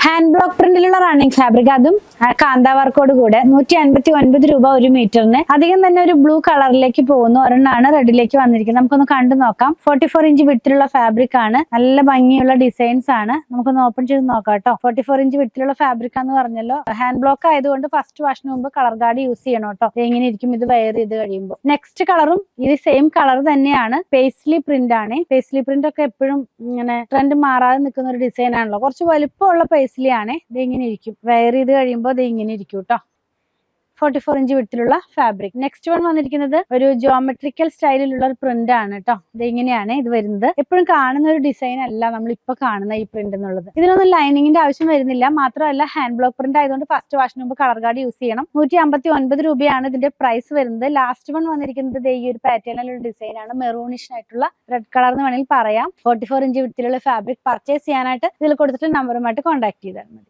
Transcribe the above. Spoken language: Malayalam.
ഹാൻഡ് ബ്ലോക്ക് പ്രിന്റിലുള്ള റണ്ണിങ് ഫാബ്രിക്, അതും കാന്താ വർക്കോട് കൂടെ 159 രൂപ ഒരു മീറ്ററിന്. അധികം തന്നെ ഒരു ബ്ലൂ കളറിലേക്ക് പോകുന്നു. ഒരെണ്ണാണ് റെഡിലേക്ക് വന്നിരിക്കുന്നത്. നമുക്കൊന്ന് കണ്ടു നോക്കാം. 44 ഇഞ്ച് വിഡ്ത്തിലുള്ള ഫാബ്രിക് ആണ്. നല്ല ഭംഗിയുള്ള ഡിസൈൻസ് ആണ്. നമുക്കൊന്ന് ഓപ്പൺ ചെയ്ത് നോക്കാം കേട്ടോ. 44 ഇഞ്ച് വിഡ്ത്തിലുള്ള ഫാബ്രിക് ആണെന്ന് പറഞ്ഞല്ലോ. ഹാൻഡ് ബ്ലോക്ക് ആയതുകൊണ്ട് ഫസ്റ്റ് വാഷിന് മുമ്പ് കളർ ഗാർഡ് യൂസ് ചെയ്യണം കേട്ടോ. എങ്ങനെ ഇരിക്കും ഇത് വെയർ ചെയ്ത് കഴിയുമ്പോൾ. നെക്സ്റ്റ് കളറും ഇത് സെയിം കളർ തന്നെയാണ്. പേസ്ലി പ്രിന്റ് ആണ്. പേസ്ലി പ്രിന്റ് ഒക്കെ എപ്പോഴും ഇങ്ങനെ ട്രെൻഡ് മാറാതെ നിൽക്കുന്ന ഒരു ഡിസൈൻ ആണല്ലോ. കുറച്ച് വലുപ്പമുള്ള പേസ്ലി ആണ്. ഇത് ഇങ്ങനെ ഇരിക്കും വെയർ ചെയ്ത് കഴിയുമ്പോൾ ഇത് ഇങ്ങനെ ഇരിക്കും കേട്ടോ. 44 ഇഞ്ച് വിഡ്ത്തിലുള്ള ഫാബ്രിക്. നെക്സ്റ്റ് വൺ വന്നിരിക്കുന്നത് ഒരു ജോമെട്രിക്കൽ സ്റ്റൈലിലുള്ള ഒരു പ്രിന്റ് ആണ് കേട്ടോ. ഇത് ഇങ്ങനെയാണ് ഇത് വരുന്നത്. എപ്പോഴും കാണുന്ന ഒരു ഡിസൈൻ അല്ല നമ്മൾ ഇപ്പൊ കാണുന്ന ഈ പ്രിന്റ് എന്നുള്ളത്. ഇതിനൊന്നും ലൈനിങ്ങിന്റെ ആവശ്യം വരുന്നില്ല. മാത്രമല്ല ഹാൻഡ് ബ്ലോക്ക് പ്രിന്റ് ആയതുകൊണ്ട് ഫസ്റ്റ് വാഷിന് മുമ്പ് കളർ ഗാർഡ് യൂസ് ചെയ്യണം. 159 രൂപയാണ് ഇതിന്റെ പ്രൈസ് വരുന്നത്. ലാസ്റ്റ് വൺ വന്നിരിക്കുന്നത് ഈ ഒരു പാറ്റേണിലുള്ള ഡിസൈൻ ആണ്. മെറൂണിഷ് ആയിട്ടുള്ള റെഡ് കളർ എന്ന് വേണമെങ്കിൽ പറയാം. 44 ഇഞ്ച് വിഡ്ത്തിലുള്ള ഫാബ്രിക് പർച്ചേസ് ചെയ്യാനായിട്ട് ഇതിൽ കൊടുത്തിട്ട് നമ്പറുമായിട്ട് കോൺടാക്ട് ചെയ്താൽ മതി.